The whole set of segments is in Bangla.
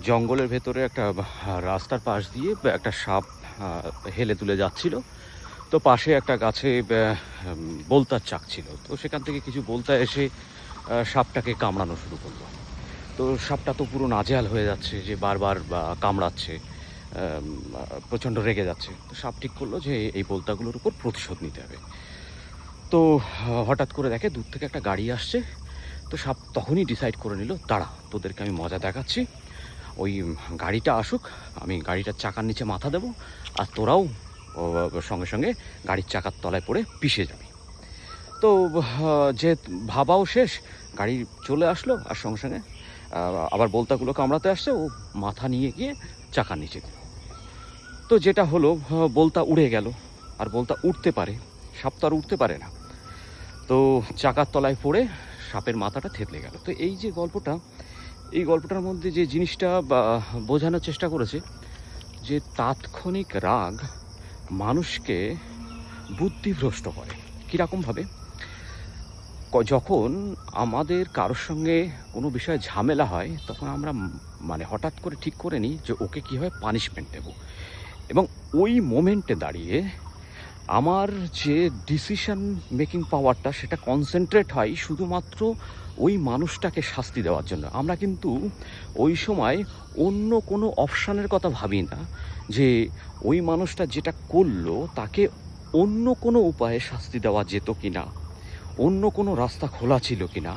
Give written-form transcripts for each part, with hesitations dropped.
জঙ্গলের ভেতরে একটা রাস্তার পাশ দিয়ে একটা সাপ হেলে তুলে যাচ্ছিল। তো পাশে একটা গাছে বোলতার চাক ছিল, তো সেখান থেকে কিছু বোলতা এসে সাপটাকে কামড়ানো শুরু করলো। তো সাপটা তো পুরো নাজেহাল হয়ে যাচ্ছে, যে বারবার কামড়াচ্ছে, প্রচণ্ড রেগে যাচ্ছে। তো সাপ ঠিক করলো যে এই বোলতাগুলোর উপর প্রতিশোধ নিতে হবে। তো হঠাৎ করে দেখে দূর থেকে একটা গাড়ি আসছে। তো সাপ তখনই ডিসাইড করে নিল, দাঁড়া, তোদেরকে আমি মজা দেখাচ্ছি, ওই গাড়িটা আসুক, আমি গাড়িটার চাকার নিচে মাথা দেবো, আর তোরাও সঙ্গে সঙ্গে গাড়ির চাকার তলায় পড়ে পিষে যাবি। তো যে ভাবাও শেষ, গাড়ি চলে আসলো, আর সঙ্গে সঙ্গে আবার বোলতাগুলো কামড়াতে আসছে, ও মাথা নিয়ে গিয়ে চাকার নিচে দিল। তো যেটা হলো, বোলতা উড়ে গেল। আর বোলতা উঠতে পারে, সাপ তো আর উঠতে পারে না। তো চাকার তলায় পড়ে সাপের মাথাটা থেতলে গেল। তো এই যে গল্পটা, এই গল্পটার মধ্যে যে জিনিসটা বোঝানোর চেষ্টা করেছে, যে তাৎক্ষণিক রাগ মানুষকে বুদ্ধিভ্রষ্ট করে। কীরকমভাবে? যখন আমাদের কারোর সঙ্গে কোনো বিষয়ে ঝামেলা হয়, তখন আমরা মানে হঠাৎ করে ঠিক করে নিই যে ওকে কীভাবে পানিশমেন্ট দেব, এবং ওই মোমেন্টে দাঁড়িয়ে আমার যে ডিসিশন মেকিং পাওয়ারটা, সেটা কনসেন্ট্রেট হয় শুধুমাত্র ওই মানুষটাকে শাস্তি দেওয়ার জন্য। আমরা কিন্তু ওই সময় অন্য কোনো অপশানের কথা ভাবি না, যে ওই মানুষটা যেটা করলো তাকে অন্য কোনো উপায়ে শাস্তি দেওয়া যেত কি না, অন্য কোনো রাস্তা খোলা ছিল কি না।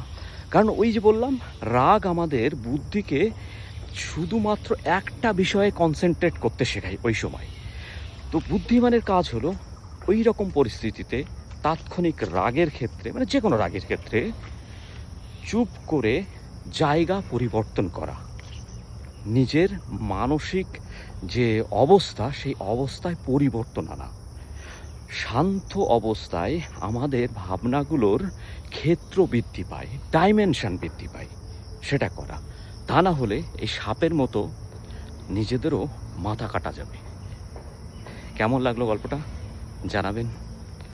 কারণ ওই যে বললাম, রাগ আমাদের বুদ্ধিকে শুধুমাত্র একটা বিষয়ে কনসেন্ট্রেট করতে শেখায় ওই সময়। তো বুদ্ধিমানের কাজ হলো ওই রকম পরিস্থিতিতে তাৎক্ষণিক রাগের ক্ষেত্রে, মানে যে কোনো রাগের ক্ষেত্রে, চুপ করে জায়গা পরিবর্তন করা, নিজের মানসিক যে অবস্থা, সেই অবস্থায় পরিবর্তন আনা। শান্ত অবস্থায় আমাদের ভাবনাগুলোর ক্ষেত্র বৃদ্ধি পায়, ডাইমেনশন বৃদ্ধি পায়, সেটা করা। তা না হলে এই সাপের মতো নিজেদেরও মাথা কাটা যাবে। কেমন লাগলো গল্পটা জানাবেন।